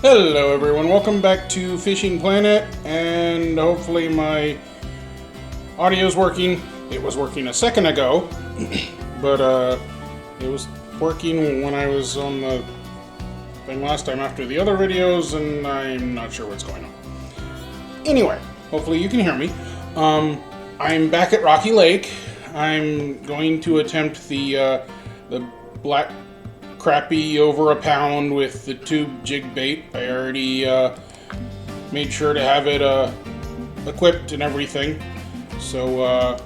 Hello everyone, welcome back to Fishing Planet, and hopefully my audio's working. It was working a second ago, but it was working when I was on the thing last time after the other videos, and I'm not sure what's going on. Anyway, hopefully you can hear me. I'm back at Rocky Lake. I'm going to attempt the black crappie over a pound with the tube jig bait. I already made sure to have it equipped and everything, so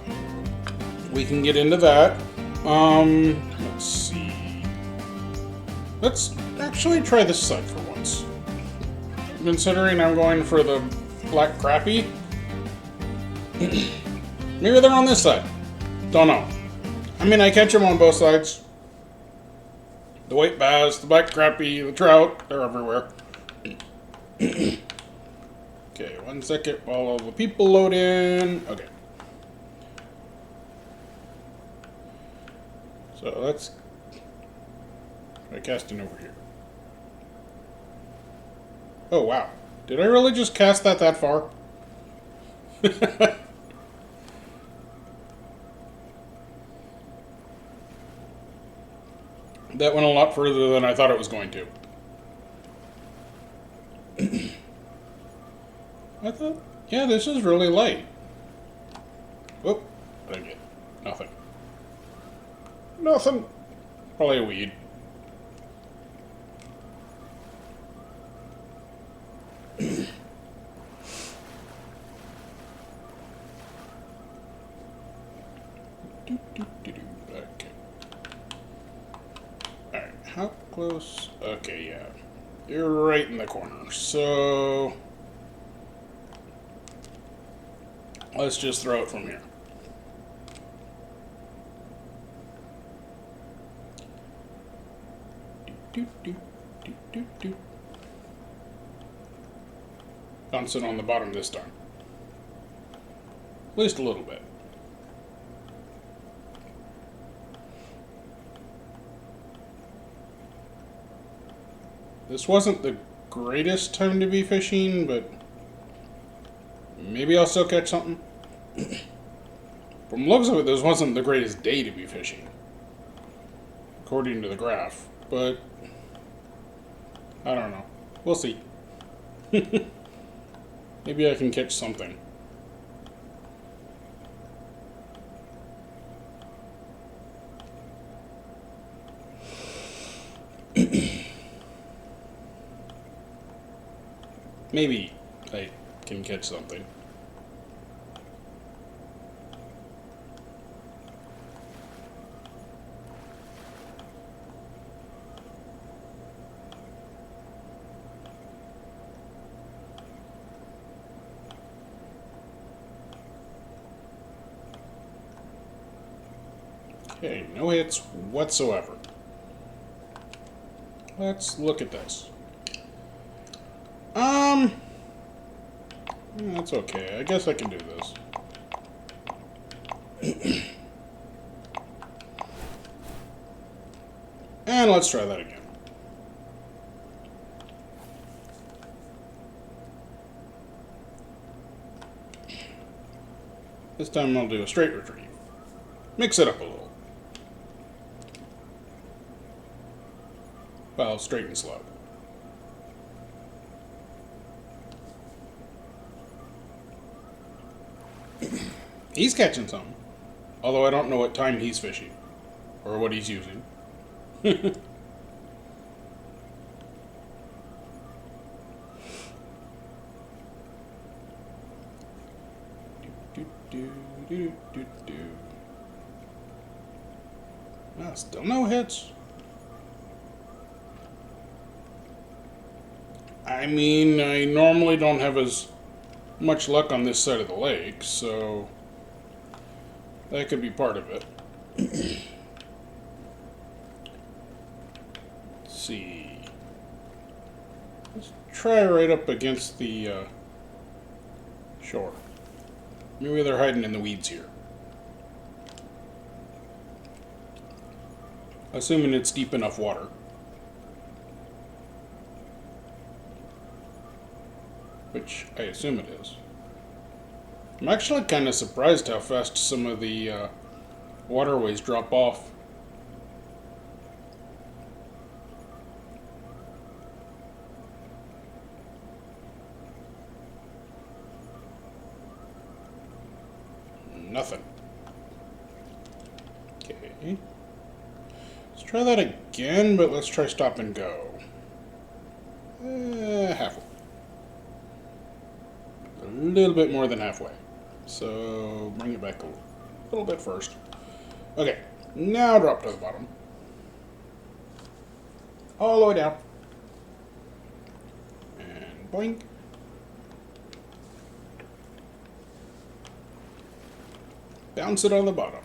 we can get into that. Let's see. Let's actually try this side for once. Considering I'm going for the black crappie, maybe they're on this side. Don't know. I mean, I catch them on both sides. The white bass, the black crappie, the trout, they're everywhere. Okay, 1 second while all the people load in. Okay. So let's try casting over here. Oh, wow. Did I really just cast that far? That went a lot further than I thought it was going to. I thought, yeah, this is really light. Whoop, what did I get? Nothing. Nothing. Probably a weed. Okay. Alright, how close? Okay, yeah. You're right in the corner. So let's just throw it from here. Bounce it on the bottom this time. At least a little bit. This wasn't the greatest time to be fishing, but maybe I'll still catch something. From the looks of it, this wasn't the greatest day to be fishing, according to the graph, but I don't know. We'll see. Maybe I can catch something. Maybe I can catch something. Okay, no hits whatsoever. Let's look at this. That's okay. I guess I can do this. And let's try that again. This time I'll do a straight retrieve. Mix it up a little. Well, straight and slow. He's catching some. Although I don't know what time he's fishing. Or what he's using. Still no hits. I mean, I normally don't have as much luck on this side of the lake, so that could be part of it. Let's see. Let's try right up against the shore. Maybe they're hiding in the weeds here. Assuming it's deep enough water. which I assume it is. I'm actually kind of surprised how fast some of the waterways drop off. Nothing. Okay. Let's try that again, but let's try stop and go. Halfway. A little bit more than halfway. So bring it back a little bit first. Okay, now drop to the bottom. All the way down. And boink. Bounce it on the bottom.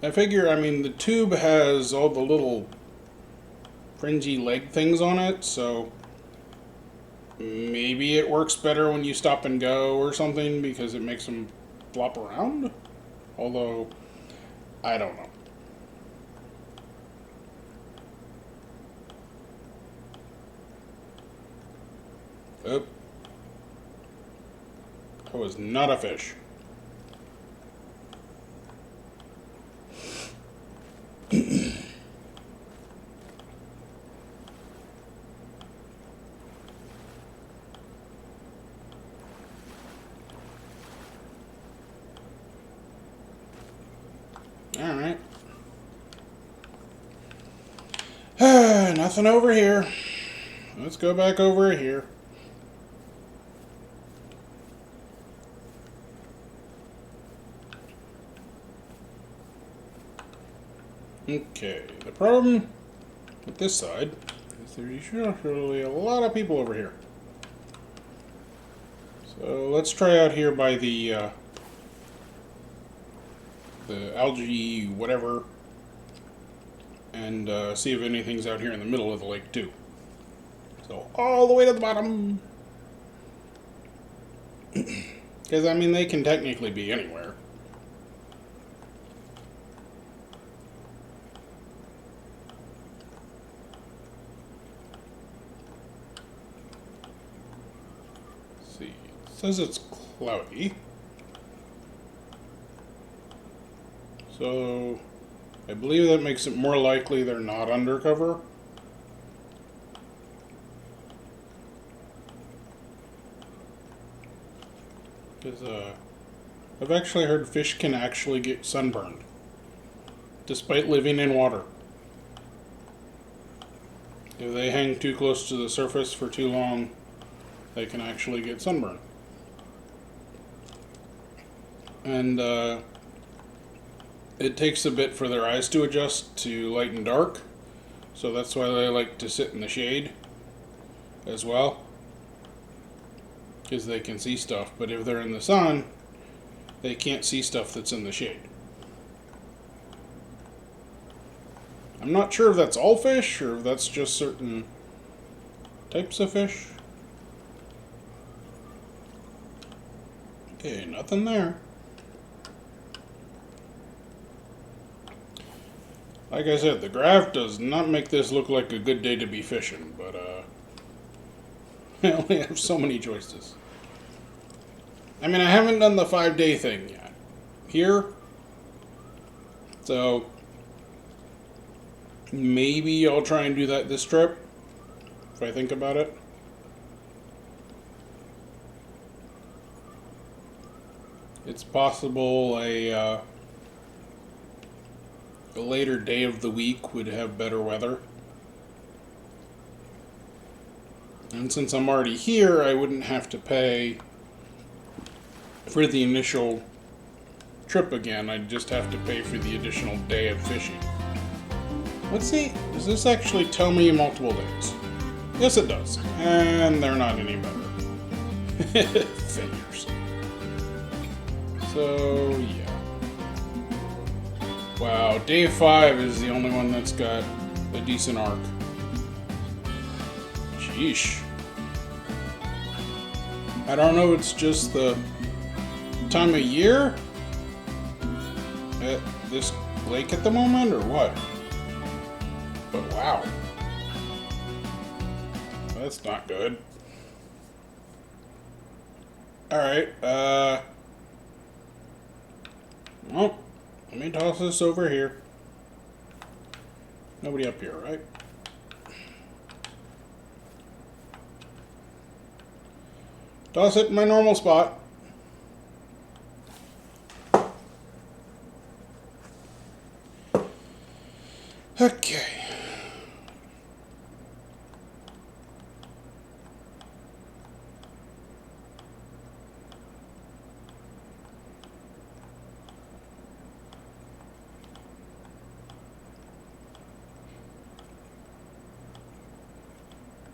I figure, I mean, the tube has all the little fringy leg things on it, so maybe it works better when you stop and go or something because it makes them flop around. Although, I don't know. Oh. That was not a fish. Alright. Nothing over here. Let's go back over here. Okay, the problem with this side is there's usually a lot of people over here. So let's try out here by the algae whatever and see if anything's out here in the middle of the lake too. So all the way to the bottom. Because I mean they can technically be anywhere. See, it says it's cloudy. So I believe that makes it more likely they're not undercover. Because I've actually heard fish can actually get sunburned despite living in water. If they hang too close to the surface for too long, they can actually get sunburned. And it takes a bit for their eyes to adjust to light and dark, so that's why they like to sit in the shade as well, because they can see stuff. But if they're in the sun, they can't see stuff that's in the shade. I'm not sure if that's all fish or if that's just certain types of fish. Okay, nothing there. Like I said, the graph does not make this look like a good day to be fishing, but I only have so many choices. I mean, I haven't done the 5-day thing yet here, so maybe I'll try and do that this trip, if I think about it. It's possible a later day of the week would have better weather. And since I'm already here, I wouldn't have to pay for the initial trip again. I'd just have to pay for the additional day of fishing. Let's see, does this actually tell me multiple days? Yes, it does. And they're not any better. Figures. So, yeah. Wow, day 5 is the only one that's got a decent arc. Sheesh. I don't know, it's just the time of year at this lake at the moment, or what? But wow. that's not good. Alright, well, let me toss this over here. Nobody up here, right? Toss it in my normal spot. Okay.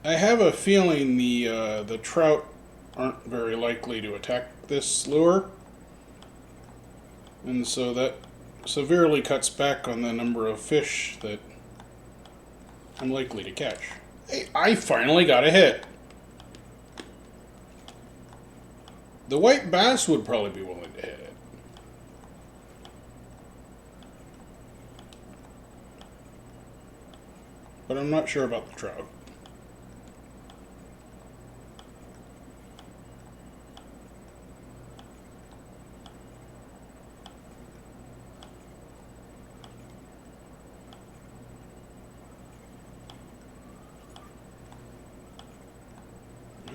I have a feeling the trout aren't very likely to attack this lure, and so that severely cuts back on the number of fish that I'm likely to catch. Hey, I finally got a hit. The white bass would probably be willing to hit it. But I'm not sure about the trout.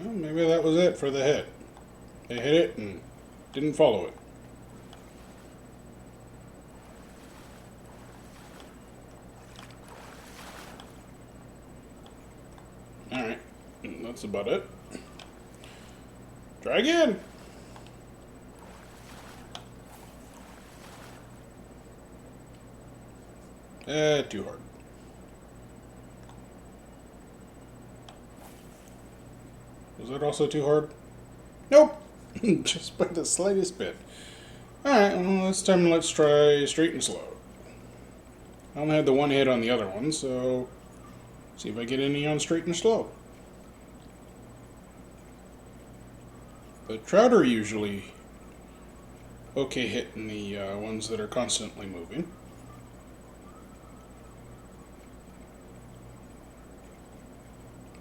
Well, maybe that was it for the hit. They hit it and didn't follow it. Alright, that's about it. Try again! Too hard. Was that also too hard? Nope! Just by the slightest bit. Alright, well, this time let's try straight and slow. I only had the one hit on the other one, so see if I get any on straight and slow. The trout are usually okay hitting the ones that are constantly moving.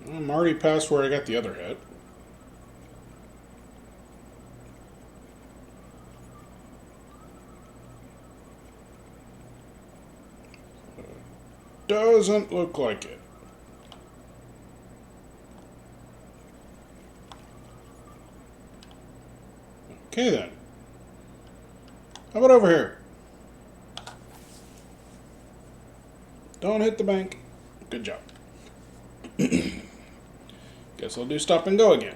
I'm already past where I got the other hit. Doesn't look like it. Okay then. How about over here? Don't hit the bank. Good job. Guess I'll do stop and go again.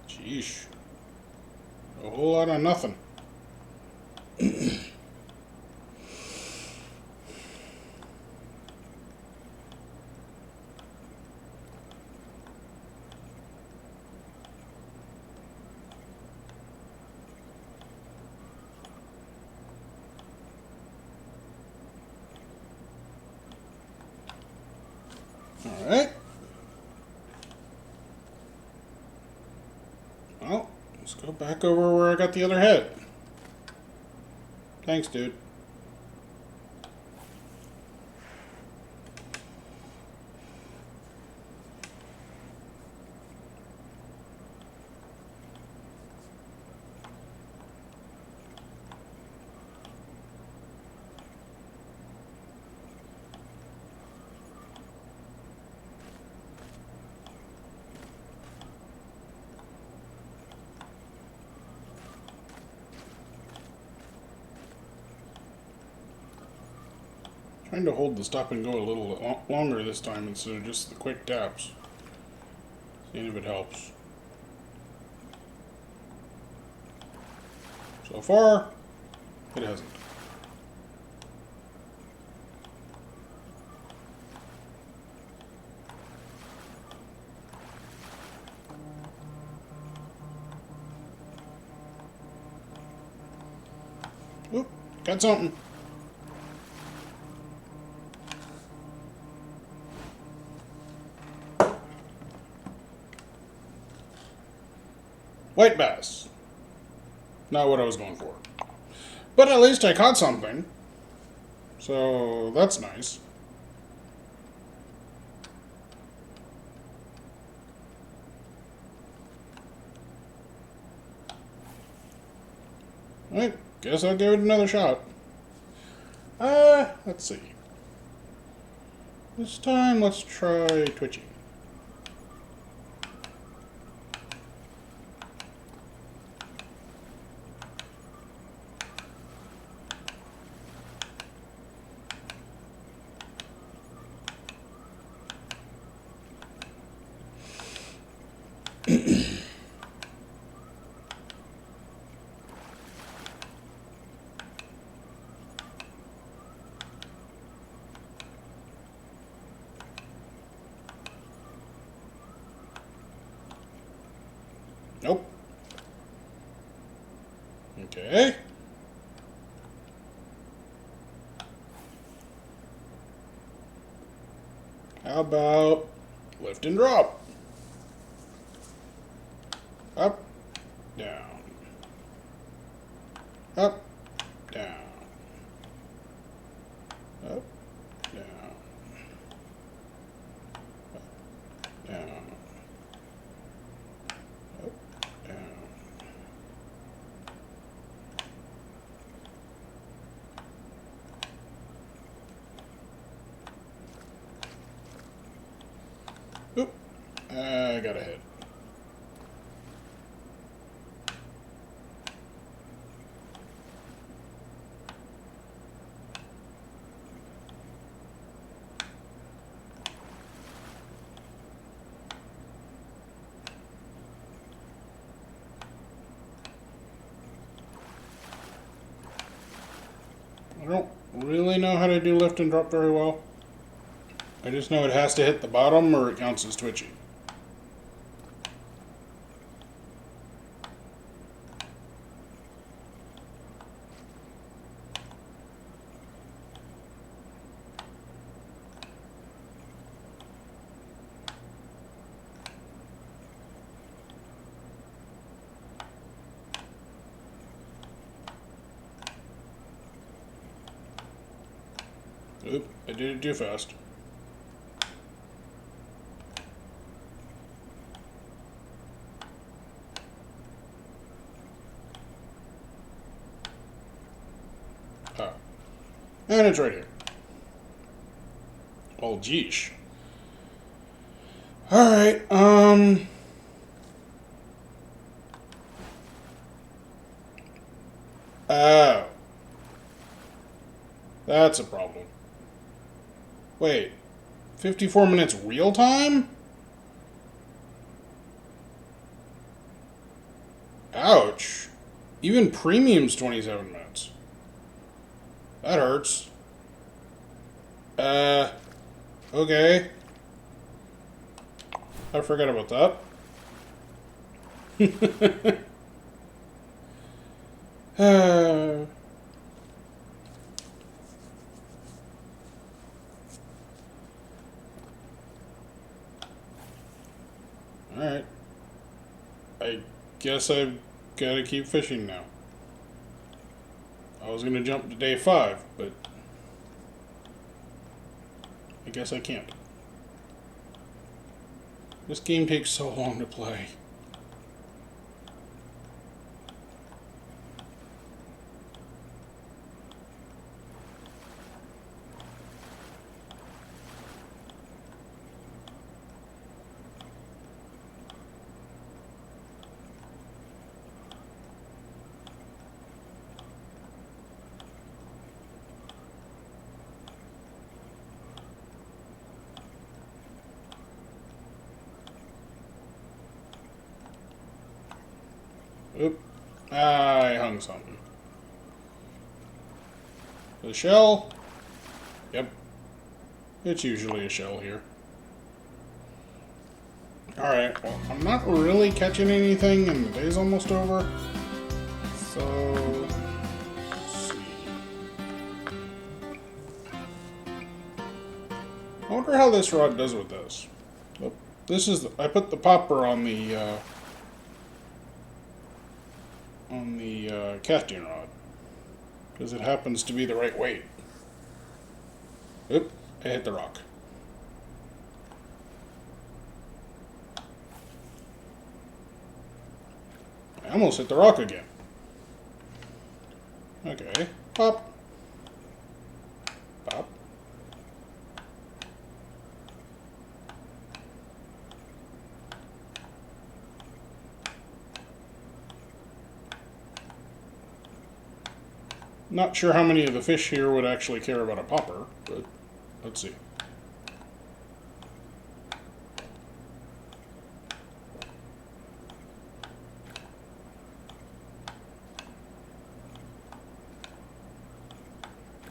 Sheesh. A whole lot of nothing. Alright. Well, let's go back over where I got the other head. Thanks, dude. Trying to hold the stop and go a little longer this time instead of just the quick taps. Seeing if it helps. So far, it hasn't. Oop, got something. White bass. Not what I was going for. But at least I caught something. So that's nice. Alright, guess I'll give it another shot. Let's see. This time, let's try twitching. Nope. Okay. How about lift and drop? Up, down. Up, down. Up, down. Up, down. Up, down. Oop, I got a hit. I don't really know how to do lift and drop very well. I just know it has to hit the bottom or it counts as twitching. Oop, I did it too fast. Ah. And it's right here. Oh, geesh. Alright, Oh. That's a problem. Wait. 54 minutes real time? Ouch. Even premium's 27 minutes. That hurts. Okay. I forgot about that. Alright. I guess I've got to keep fishing now. I was going to jump to day 5, but I guess I can't. This game takes so long to play. Oop. I hung something. The shell? Yep. It's usually a shell here. Alright, well, I'm not really catching anything and the day's almost over. So, let's see. I wonder how this rod does with this. Oh, this is I put the popper on the casting rod because it happens to be the right weight. Oop! I hit the rock. I almost hit the rock again. Okay, pop, pop. Not sure how many of the fish here would actually care about a popper, but let's see.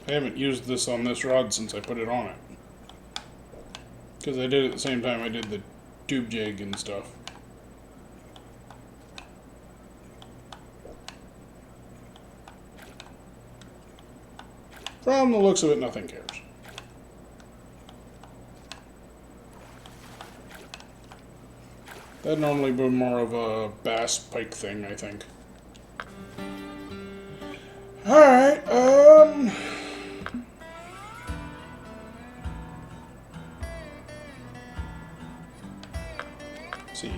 I haven't used this on this rod since I put it on it. Because I did it at the same time I did the tube jig and stuff. From the looks of it, nothing cares. That'd normally be more of a bass pike thing, I think. Alright, let's see.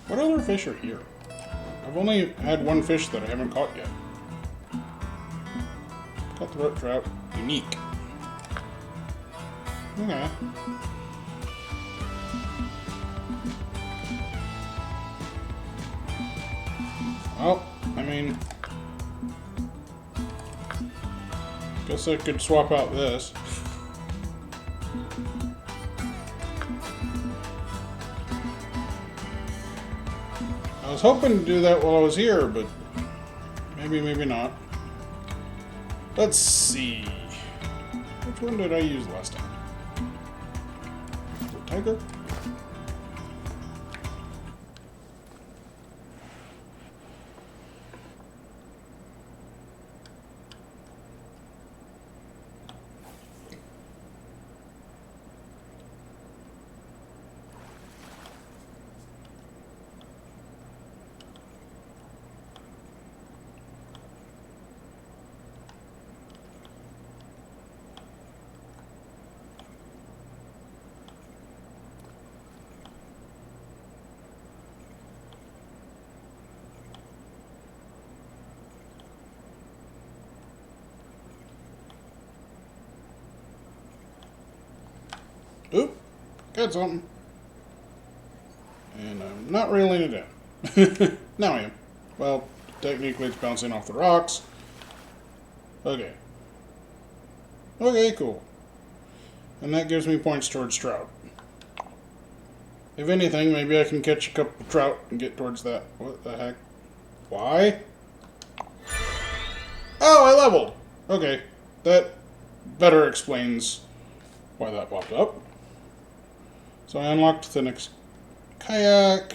What other fish are here? I've only had one fish that I haven't caught yet. Cutthroat trout. Unique. Okay. Well, I mean, guess I could swap out this. I was hoping to do that while I was here, but maybe, maybe not. Let's see. Which one did I use last time? The tiger? Oop, got something. And I'm not reeling it in. Now I am. Well, technically it's bouncing off the rocks. Okay. Okay, cool. And that gives me points towards trout. If anything, maybe I can catch a couple trout and get towards that. What the heck? Why? Oh, I leveled! Okay. That better explains why that popped up. So I unlocked the next kayak,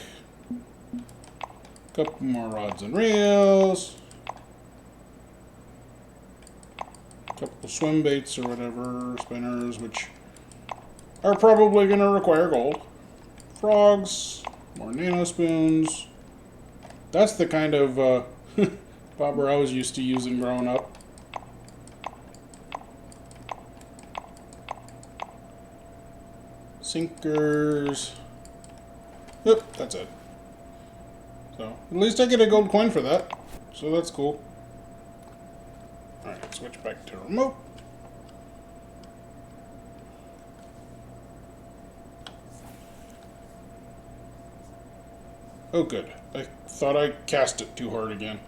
couple more rods and reels, couple swim baits or whatever, spinners, which are probably going to require gold, frogs, more nano spoons. That's the kind of bobber I was used to using growing up. Sinkers. Yep, that's it. So, at least I get a gold coin for that. So that's cool. Alright, switch back to remote. Oh good. I thought I cast it too hard again.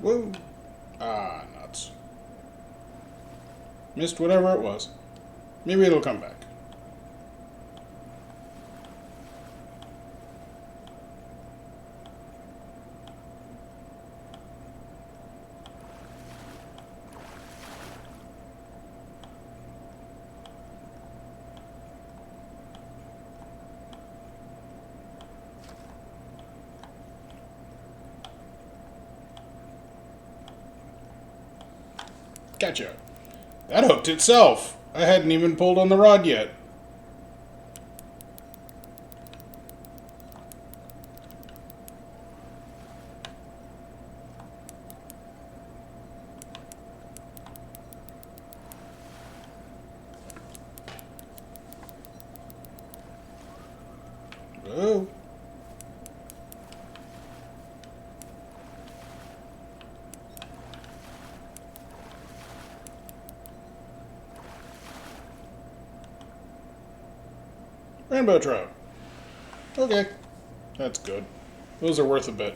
Whoa. Ah, nuts. Missed whatever it was. Maybe it'll come back. Gotcha. That hooked itself. I hadn't even pulled on the rod yet. Oh. Rainbow trout. Okay. That's good. Those are worth a bit.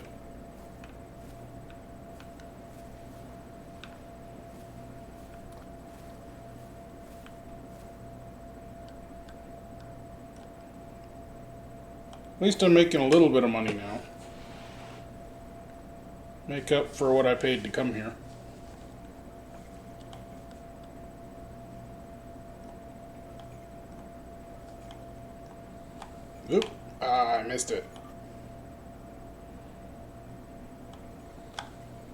At least I'm making a little bit of money now. Make up for what I paid to come here. Oop. Ah, I missed it.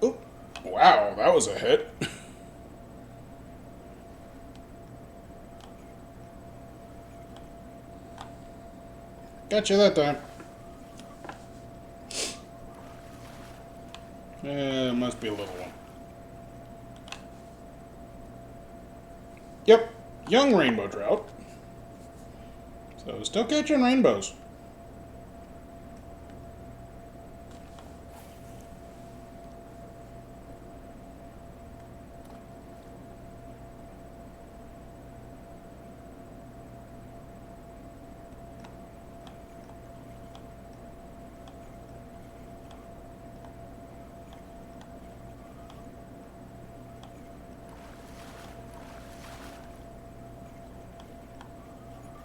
Oop. Wow, that was a hit. Gotcha that time. It must be a little one. Yep, young rainbow trout. So still catching rainbows.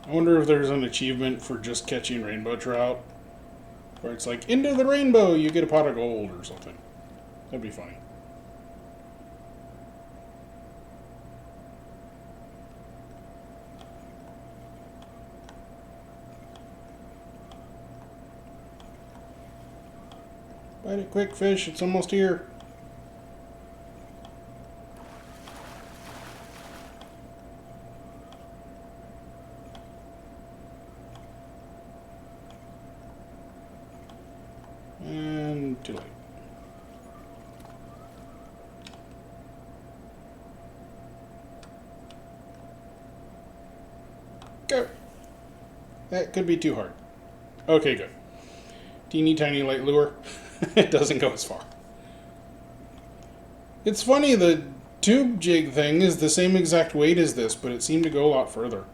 I wonder if there's an achievement for just catching rainbow trout, where it's like, into the rainbow, you get a pot of gold or something. That'd be funny. Bite it quick, fish, it's almost here. And too late. Go. That could be too hard. Okay, good. Teeny tiny light lure. It doesn't go as far. It's funny, the tube jig thing is the same exact weight as this, but it seemed to go a lot further.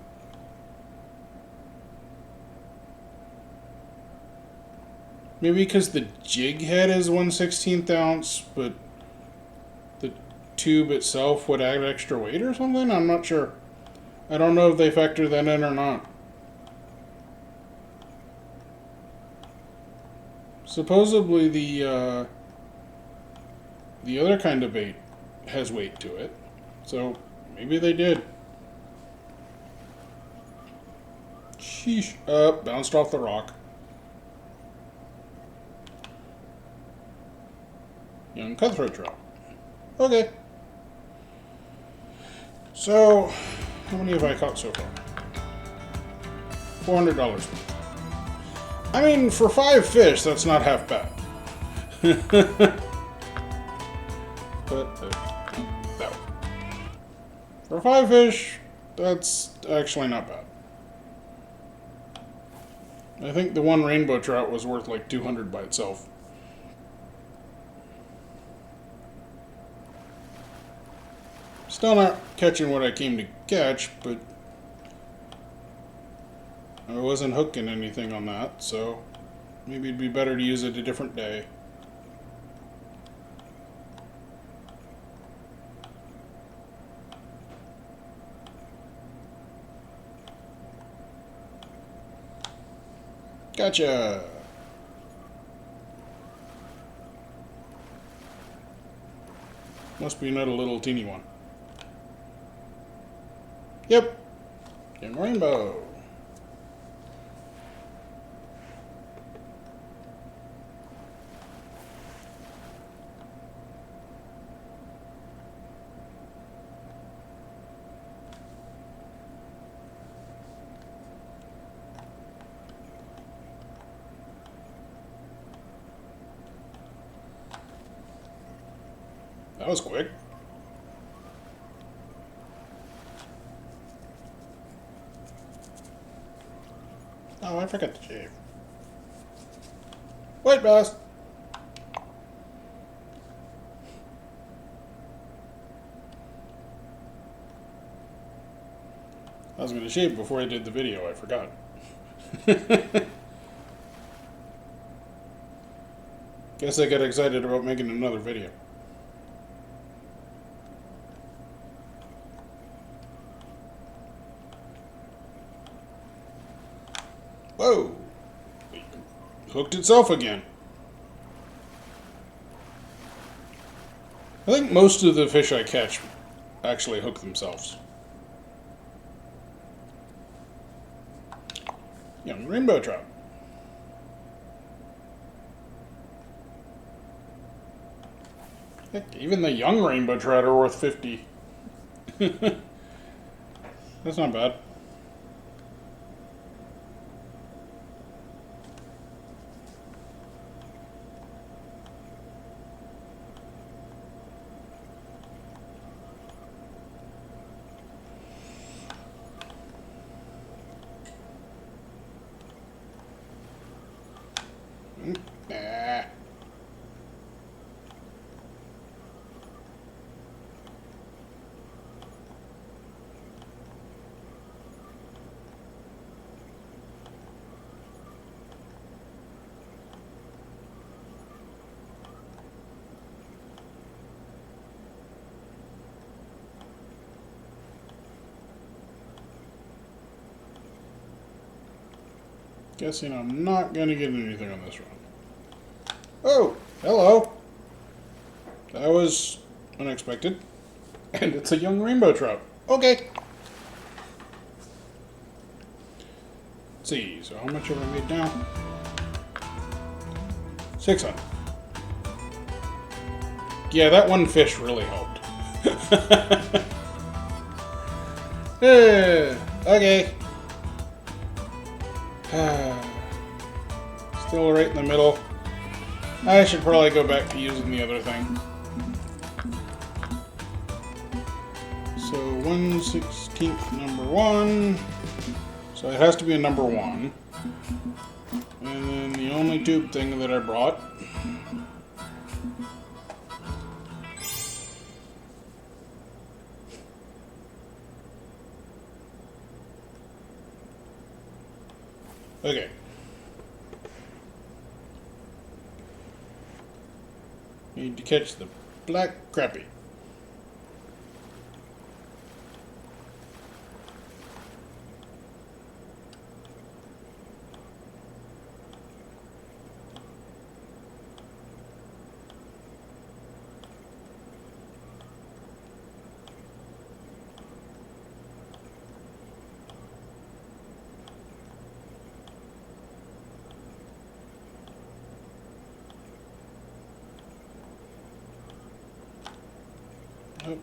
Maybe because the jig head is 1/16 ounce, but the tube itself would add extra weight or something? I'm not sure. I don't know if they factor that in or not. Supposedly the other kind of bait has weight to it, so maybe they did. Sheesh. Bounced off the rock. Young cutthroat trout. Okay. So, how many have I caught so far? $400. I mean, for 5 fish, that's not half bad. But, no. For 5 fish, that's actually not bad. I think the one rainbow trout was worth like $200 by itself. Still not catching what I came to catch, but I wasn't hooking anything on that, so maybe it'd be better to use it a different day. Gotcha. Must be another little teeny one. Yep. And rainbow. That was quick. Oh, I forgot to shave. Wait, boss. I was going to shave before I did the video. I forgot. Guess I got excited about making another video. Whoa! It hooked itself again. I think most of the fish I catch actually hook themselves. Young rainbow trout. Heck, even the young rainbow trout are worth 50. That's not bad. Nah. Guessing I'm not gonna get anything on this run. Oh, hello. That was unexpected. And it's a young rainbow trout. Okay. Let's see, so how much have I made now? 600. Yeah, that one fish really helped. Okay. Still right in the middle. I should probably go back to using the other thing. So 1/16 number 1. So it has to be a number 1. And then the only tube thing that I brought. Okay. Need to catch the black crappie. Oh.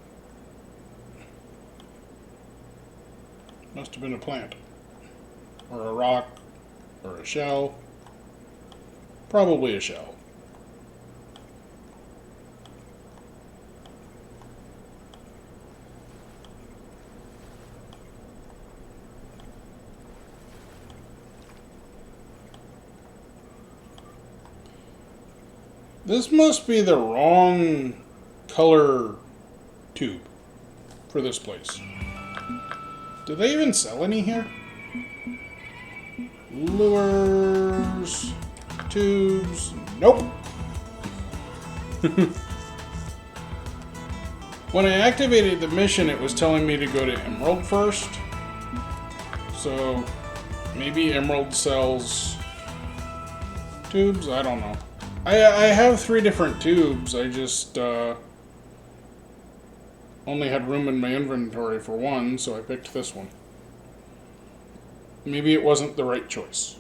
Must have been a plant. Or a rock. Or a shell. Probably a shell. This must be the wrong color tube for this place. Do they even sell any here? Lures, tubes, nope. When I activated the mission, it was telling me to go to Emerald first. So maybe Emerald sells tubes? I don't know. I have 3 different tubes. I just only had room in my inventory for one, so I picked this one. Maybe it wasn't the right choice.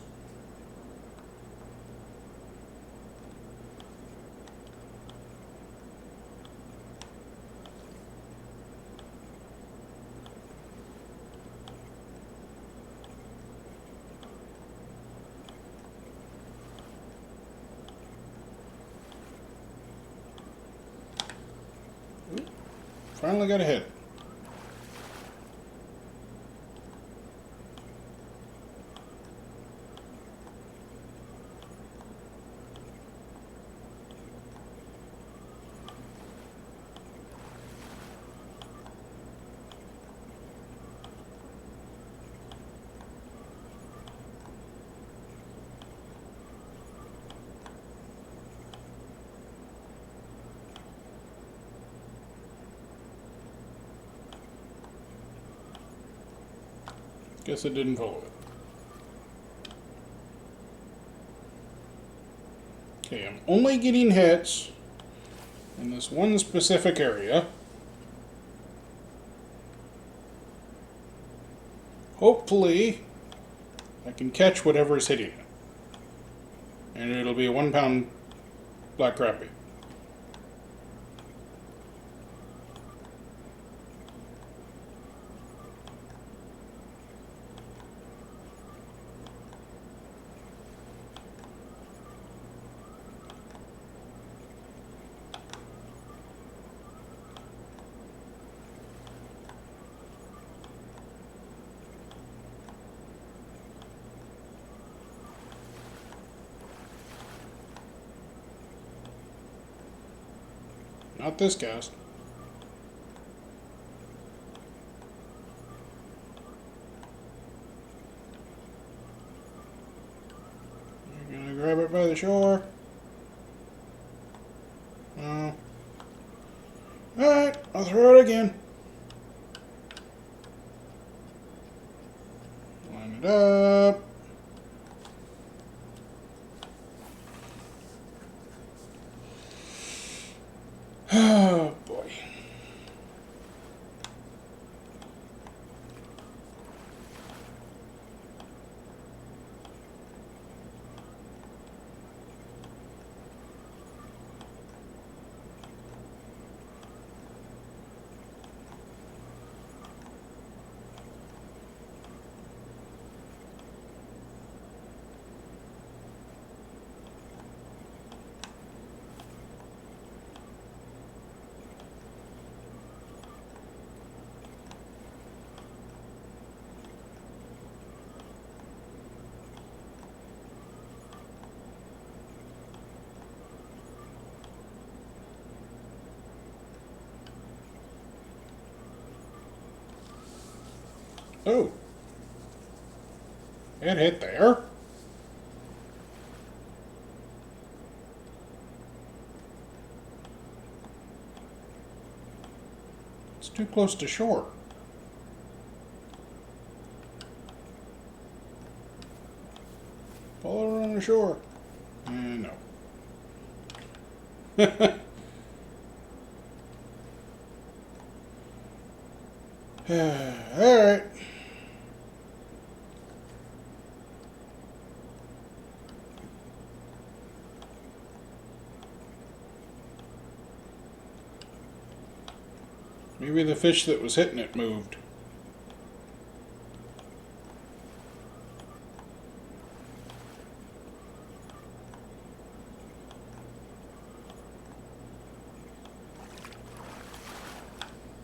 Finally got a hit. Guess it didn't follow it. Okay, I'm only getting hits in this one specific area. Hopefully, I can catch whatever is hitting it. And it'll be a 1-pound black crappie. Not this cast. You're gonna grab it by the shore. No. Alright, I'll throw it again. Line it up. Oh boy. Oh. It hit there. It's too close to shore. Follow her on the shore. No. Alright. Maybe the fish that was hitting it moved.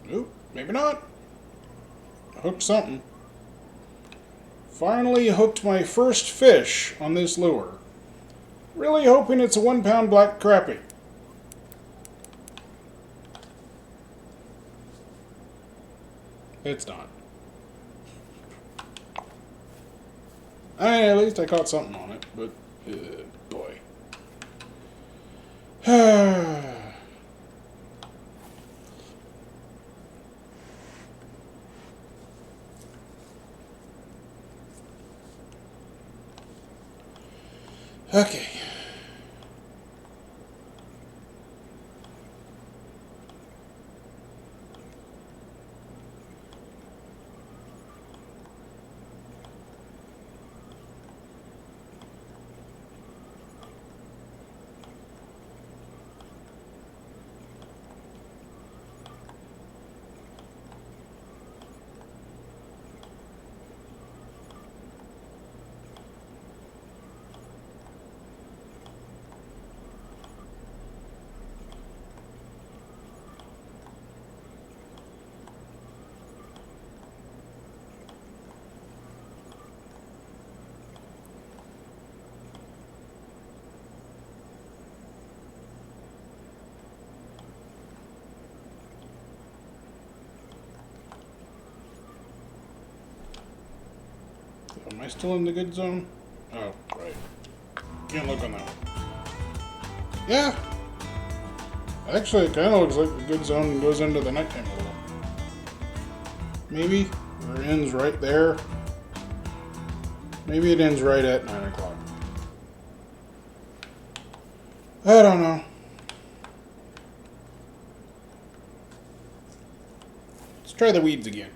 Nope, maybe not. I hooked something. Finally hooked my first fish on this lure. Really hoping it's a 1-pound black crappie. It's not. At least I caught something on it, but boy. Okay. I still in the good zone? Oh, right. Can't look on that one. Yeah. Actually, it kind of looks like the good zone goes into the nighttime a little. Maybe? Or it ends right there. Maybe it ends right at 9 o'clock. I don't know. Let's try the weeds again.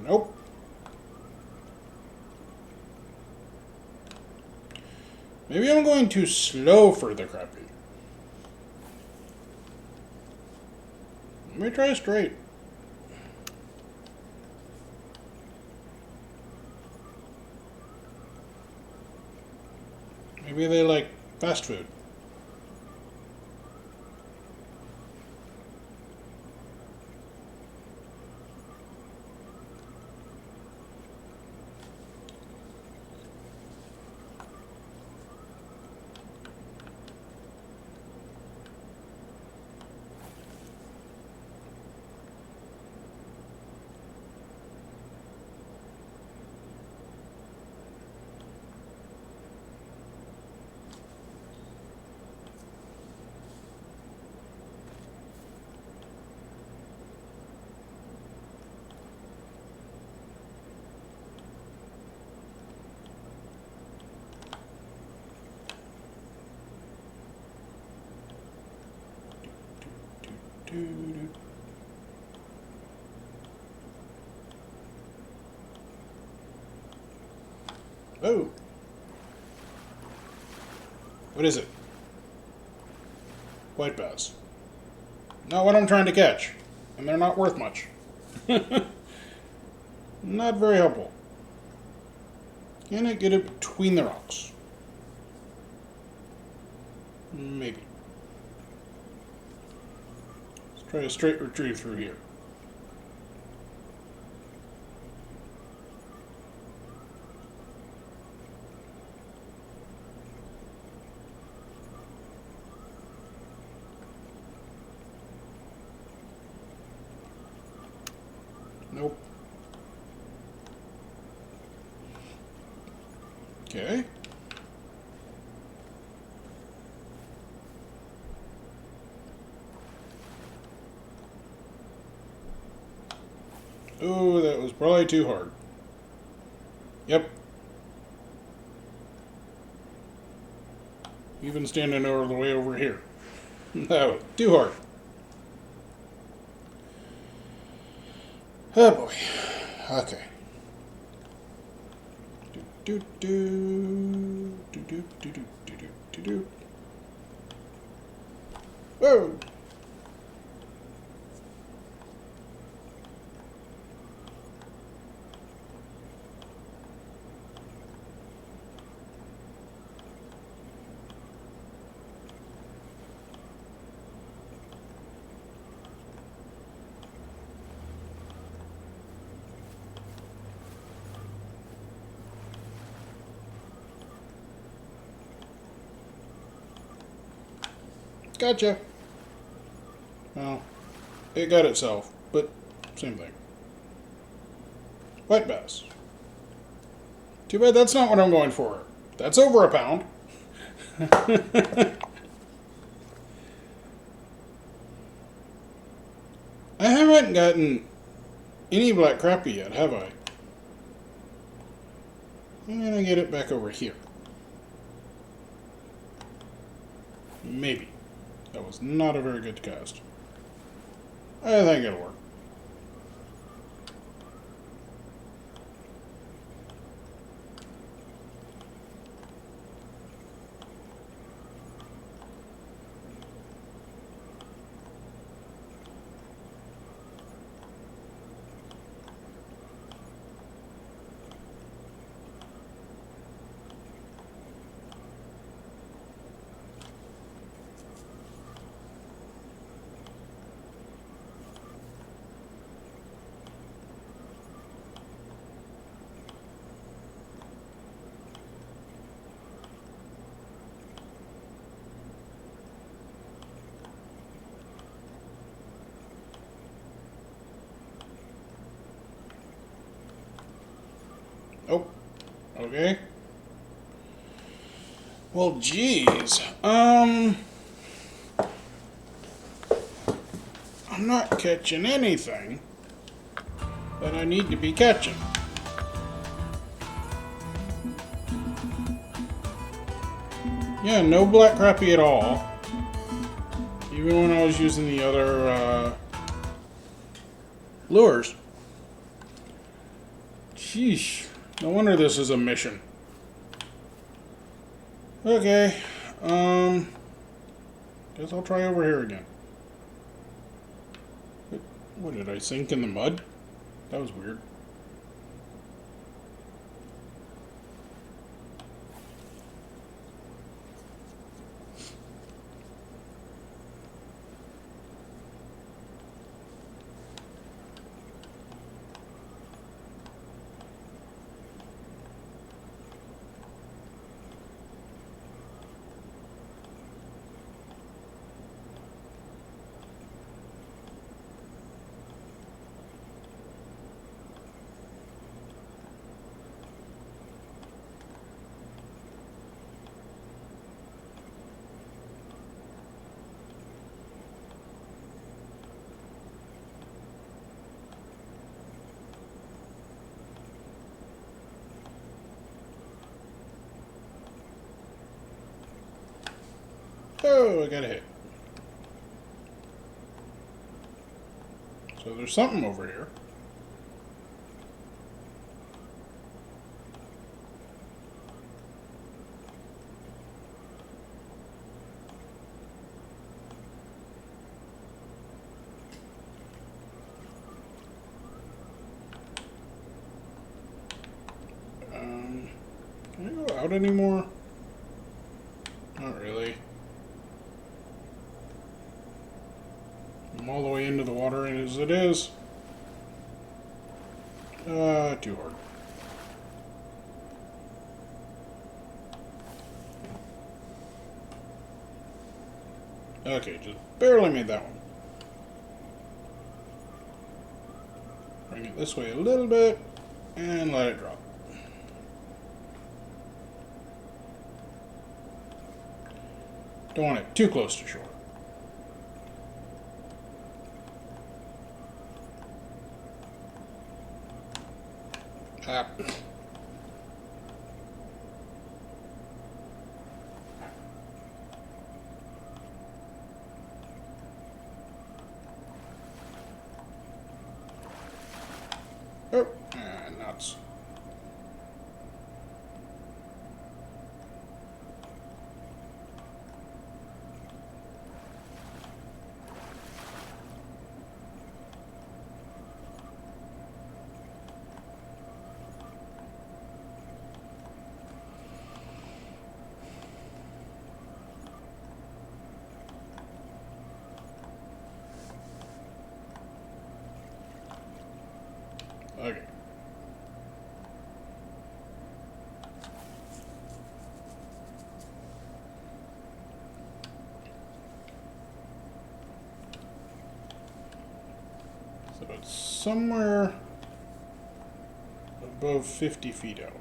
Nope. Maybe I'm going too slow for the crappie. Let me try straight. Maybe they like fast food. Oh. What is it? White bass. Not what I'm trying to catch. And they're not worth much. Not very helpful. Can I get it between the rocks? Maybe. Let's try a straight retrieve through here. Nope. Okay. Oh, that was probably too hard. Yep. Even standing over the way over here. No, too hard. Oh boy. Okay. Do do do do do do do do do do. Whoa. Gotcha. Well, it got itself, but same thing. White bass. Too bad that's not what I'm going for. That's over a pound. I haven't gotten any black crappie yet, have I? I'm gonna get it back over here. Maybe. That was not a very good cast. I think it'll work. Oh, okay. Well, geez. I'm not catching anything that I need to be catching. Yeah, no black crappie at all. Even when I was using the other lures. Sheesh. No wonder this is a mission. Okay. Guess I'll try over here again. What, did I sink in the mud? That was weird. Oh, I got a hit. So there's something over here. Can I go out anymore? Not really. I'm all the way into the water as it is. Too hard. Okay, just barely made that one. Bring it this way a little bit, and let it drop. Don't want it too close to shore. Ah. Oh, nuts. Okay. So it's somewhere above 50 feet out.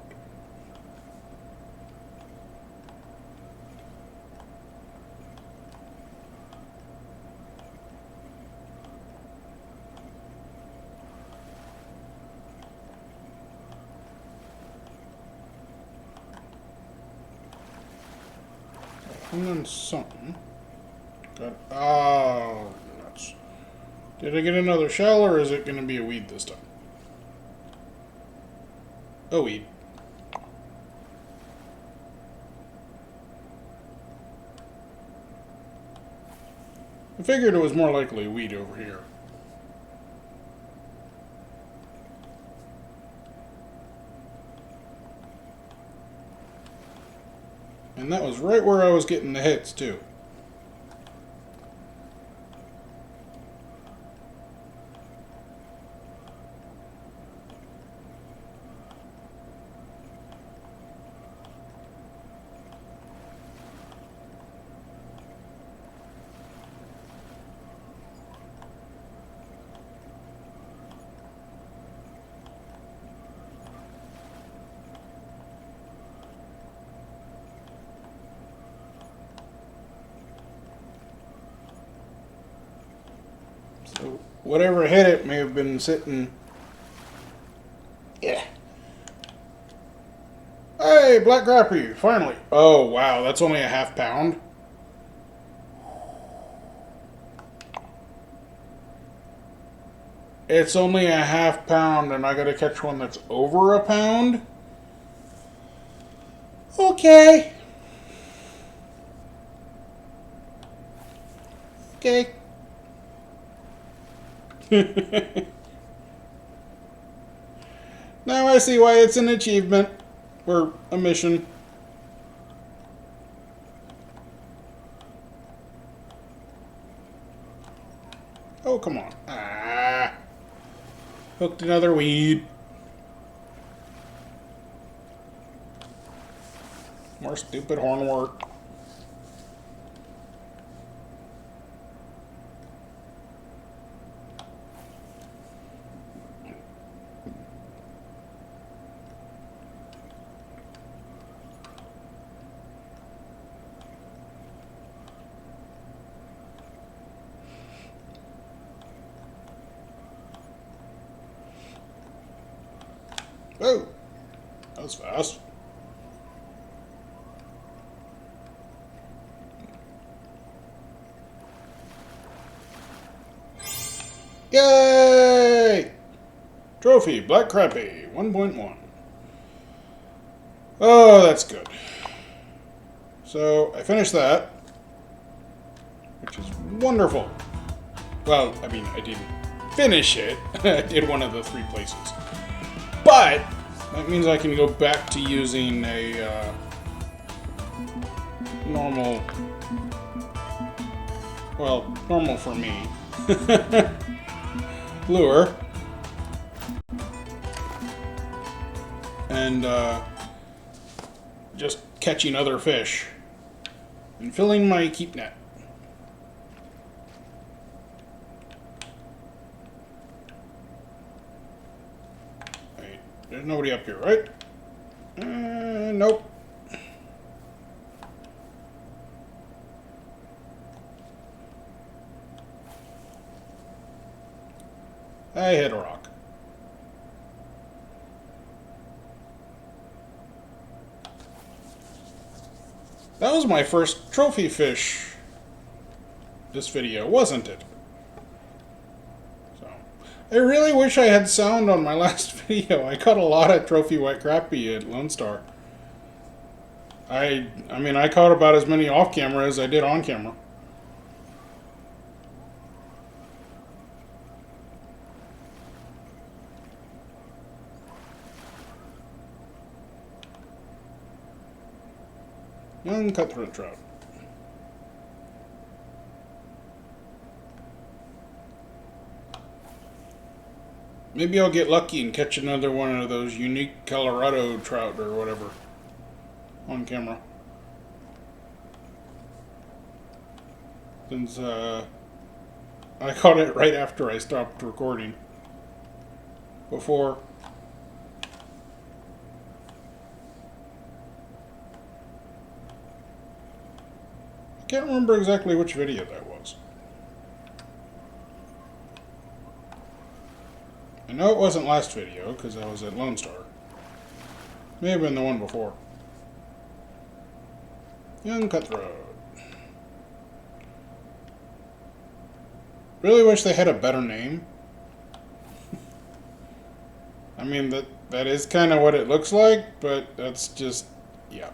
And then something. Got, oh, nuts. Did I get another shell, or is it going to be a weed this time? A weed. I figured it was more likely a weed over here. And that was right where I was getting the hits, too. So whatever hit it may have been sitting. Yeah. Hey, black crappie, finally. Oh, wow, that's only a half pound. It's only a half pound, and I gotta catch one that's over a pound? Okay. Okay. Now I see why it's an achievement. Or a mission. Oh, come on. Ah. Hooked another weed. More stupid horn work. Oh, that was fast. Yay! Trophy, black crappie, 1.1. Oh, that's good. So, I finished that, which is wonderful. Well, I mean, I didn't finish it. I did one of the 3 places. But, that means I can go back to using a normal, well, normal for me, lure. And just catching other fish. And filling my keep net. Wait, there's nobody up here, right? Nope. I hit a rock. That was my first trophy fish this video, wasn't it? So, I really wish I had sound on my last video. I caught a lot of trophy white crappie at Lone Star. I mean, I caught about as many off camera as I did on camera. Young cutthroat trout. Maybe I'll get lucky and catch another one of those unique Colorado trout or whatever on camera. Since I caught it right after I stopped recording. Before. I can't remember exactly which video that was. I know it wasn't last video because I was at Lone Star. May have been the one before. Young cutthroat. Really wish they had a better name. I mean, that is kind of what it looks like, but that's just, yeah.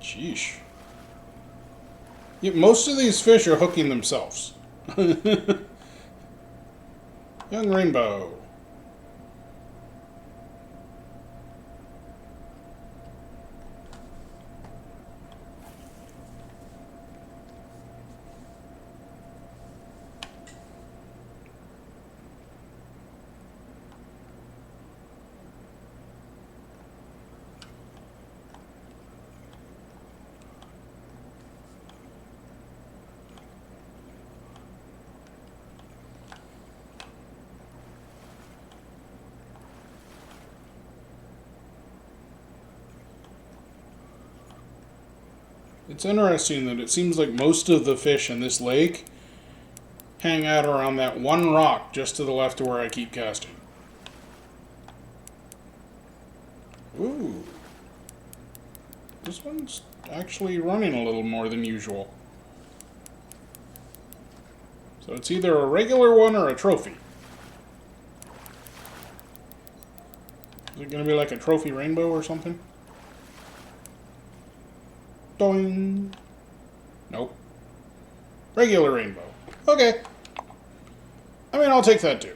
Sheesh. Yeah, most of these fish are hooking themselves. Young rainbow. It's interesting that it seems like most of the fish in this lake hang out around that one rock just to the left of where I keep casting. Ooh. This one's actually running a little more than usual. So it's either a regular one or a trophy. Is it going to be like a trophy rainbow or something? Doing. Nope. Regular rainbow. Okay. I mean, I'll take that too.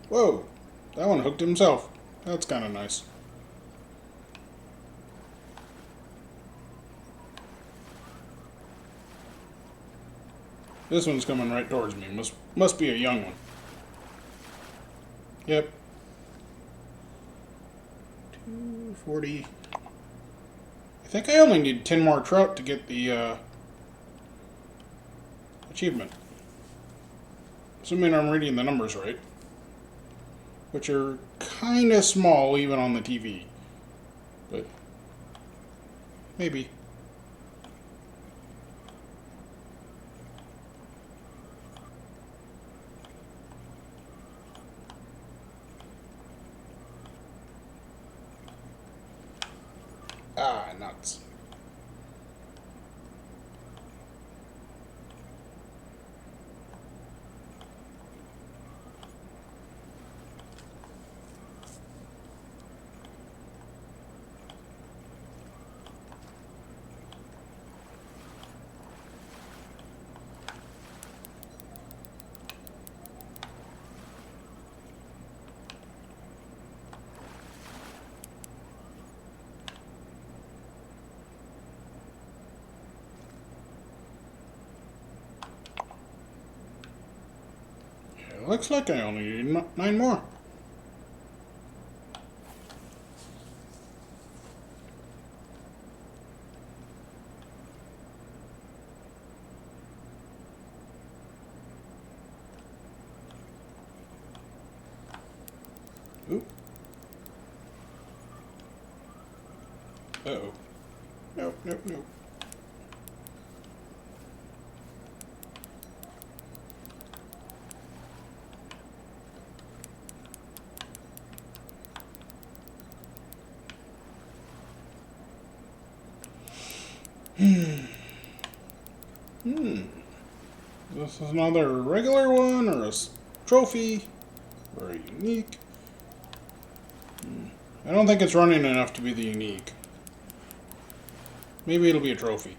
Whoa. That one hooked himself. That's kind of nice. This one's coming right towards me. Must be a young one. Yep. 240. I think I only need 10 more trout to get the achievement. Assuming I'm reading the numbers right. Which are kind of small even on the TV. But maybe. Ah, nuts. Looks like I only need 9 more. Oop. Uh-oh. Nope, nope, nope. This is another regular one, or a trophy, or a unique. I don't think it's running enough to be the unique. Maybe it'll be a trophy.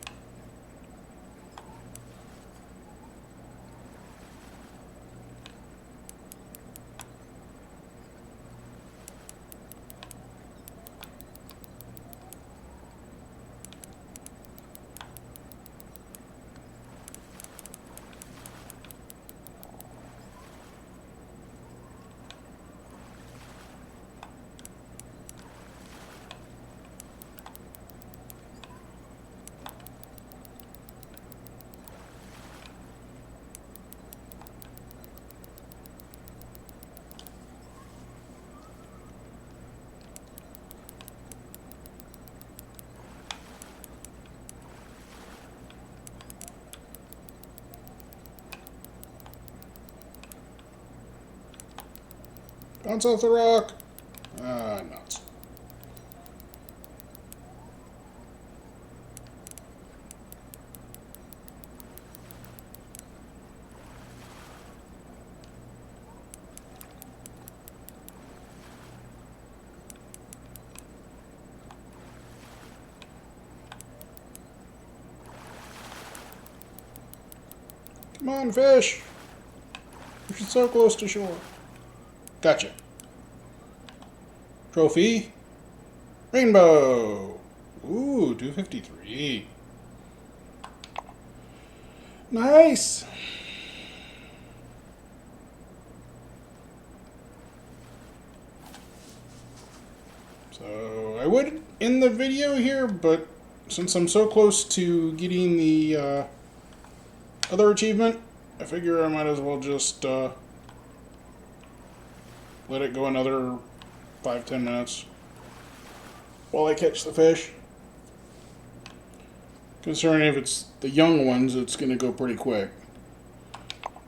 Bounce off the rock. Ah, nuts. Come on, fish. You're so close to shore. Gotcha. Trophy. Rainbow. Ooh, 253. Nice. So I would end the video here, but since I'm so close to getting the other achievement, I figure I might as well just let it go another 5-10 minutes while I catch the fish. Considering if it's the young ones, it's going to go pretty quick.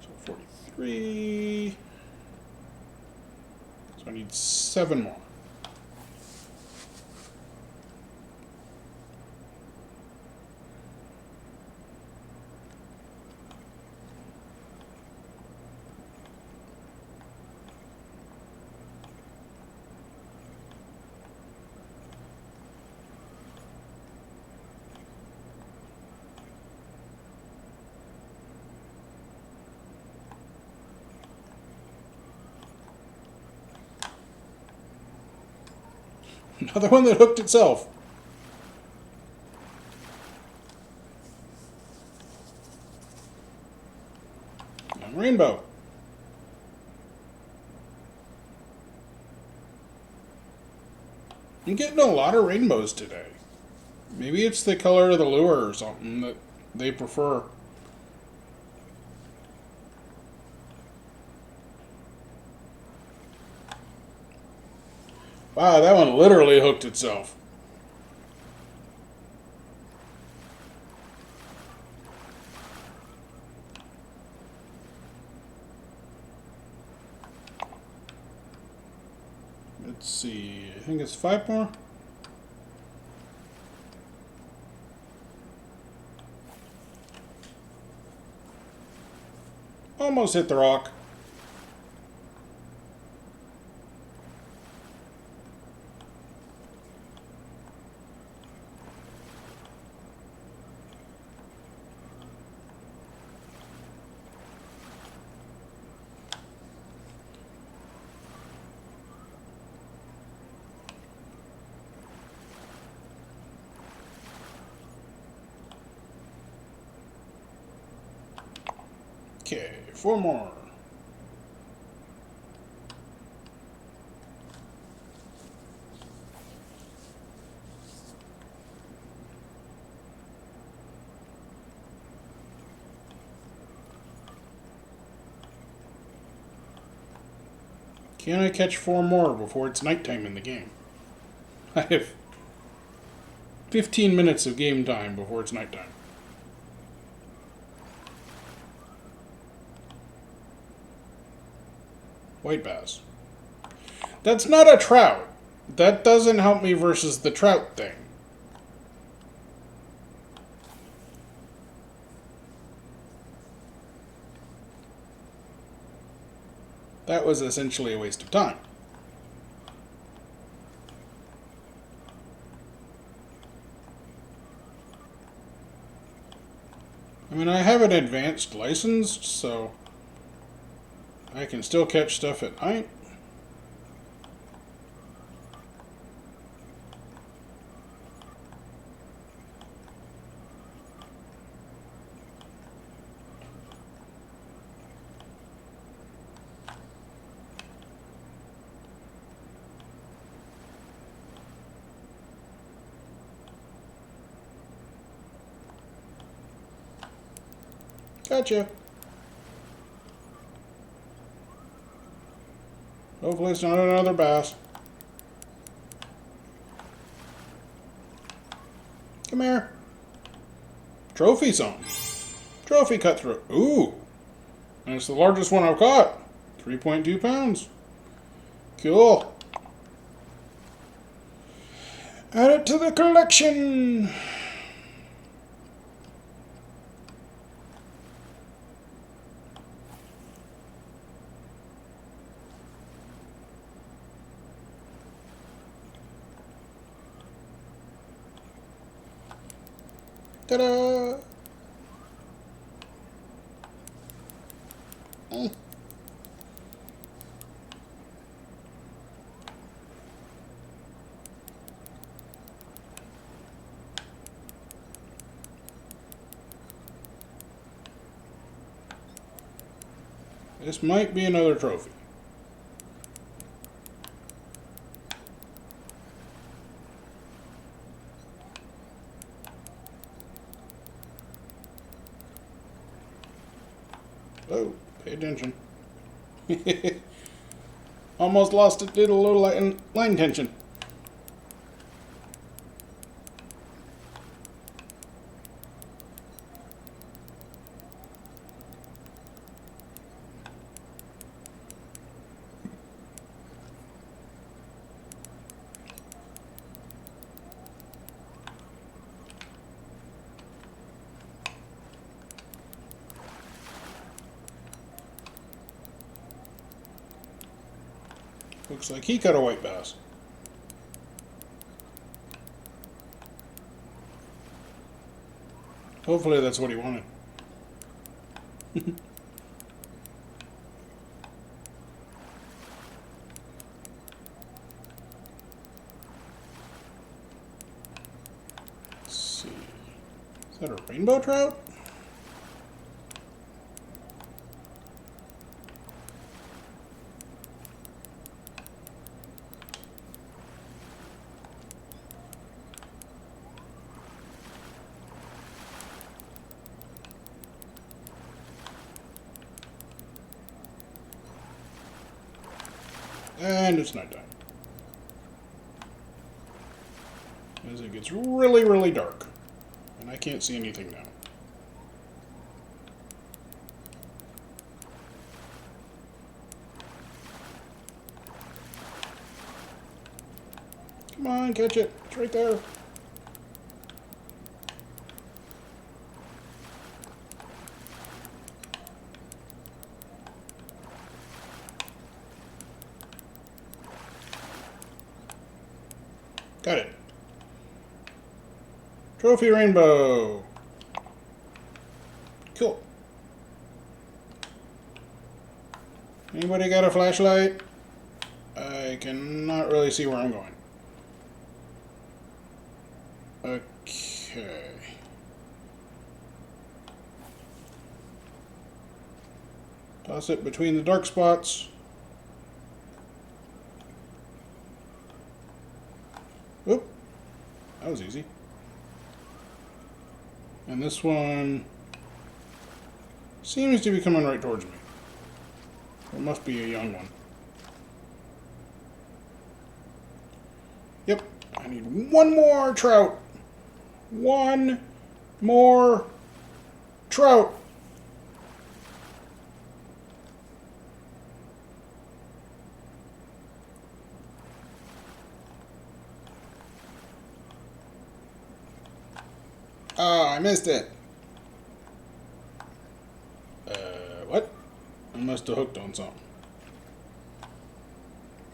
So 43. So I need 7 more. Another one that hooked itself. Young rainbow. I'm getting a lot of rainbows today. Maybe it's the color of the lure or something that they prefer. Wow, that one literally hooked itself. Let's see, I think it's 5 more. Almost hit the rock. Okay, 4 more. Can I catch 4 more before it's nighttime in the game? I have 15 minutes of game time before it's nighttime. White bass. That's not a trout. That doesn't help me versus the trout thing. That was essentially a waste of time. I mean, I have an advanced license, so I can still catch stuff at night. Gotcha. Hopefully it's not another bass. Come here. Trophy something. Trophy cutthroat. Ooh. And it's the largest one I've caught. 3.2 pounds. Cool. Add it to the collection. Ta-da! This might be another trophy. tension. Almost lost it, did a little line tension. Looks like he caught a white bass. Hopefully that's what he wanted. Let's see. Is that a rainbow trout? And it's nighttime. As it gets really, really dark. And I can't see anything now. Come on, catch it. It's right there. Got it. Trophy rainbow. Cool. Anybody got a flashlight? I cannot really see where I'm going. Okay. Toss it between the dark spots. Oop. That was easy. And this one seems to be coming right towards me. It must be a young one. Yep. I need one more trout. One more trout. Oh, I missed it. What? I must have hooked on something.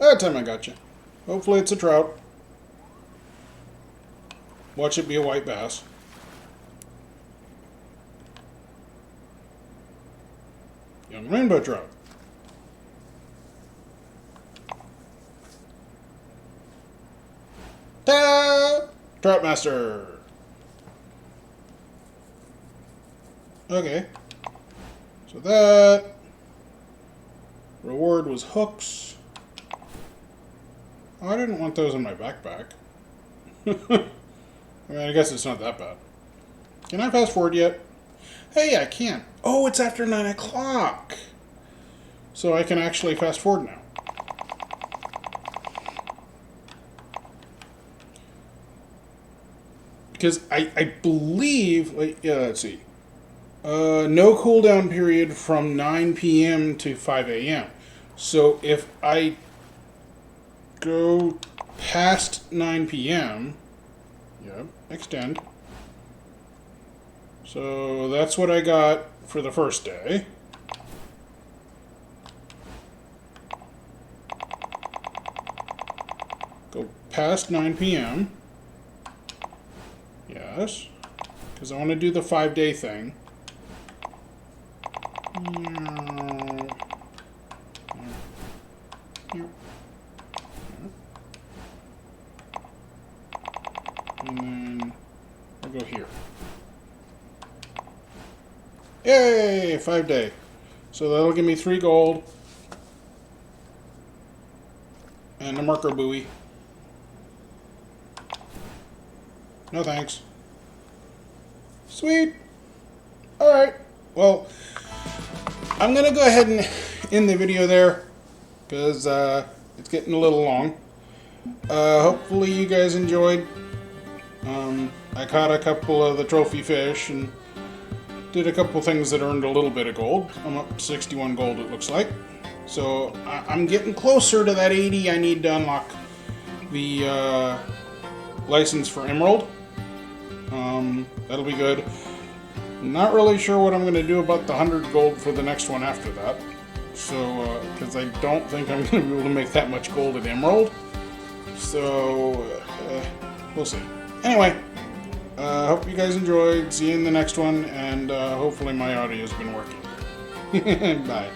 That time I got you. Hopefully it's a trout. Watch it be a white bass. Young rainbow trout. Ta! Trout master. Okay. So that reward was hooks. Oh, I didn't want those in my backpack. I mean, I guess it's not that bad. Can I fast forward yet? Hey, I can. Oh, it's after 9 o'clock. So I can actually fast forward now. Because I believe, like, yeah, let's see. No cooldown period from 9 p.m. to 5 a.m. So if I go past 9 p.m., yep, extend. So that's what I got for the first day. Go past 9 p.m. Yes, because I want to do the 5-day thing. And then I'll go here. Yay! 5-day. So that'll give me 3 gold. And a marker buoy. No thanks. Sweet! Alright. Well, I'm going to go ahead and end the video there because it's getting a little long. Hopefully you guys enjoyed. I caught a couple of the trophy fish and did a couple things that earned a little bit of gold. I'm up to 61 gold, it looks like. So I'm getting closer to that 80 I need to unlock the license for Emerald. That'll be good. Not really sure what I'm going to do about the 100 gold for the next one after that. So, because I don't think I'm going to be able to make that much gold at Emerald. So, we'll see. Anyway, hope you guys enjoyed. See you in the next one, and hopefully my audio's been working. Bye.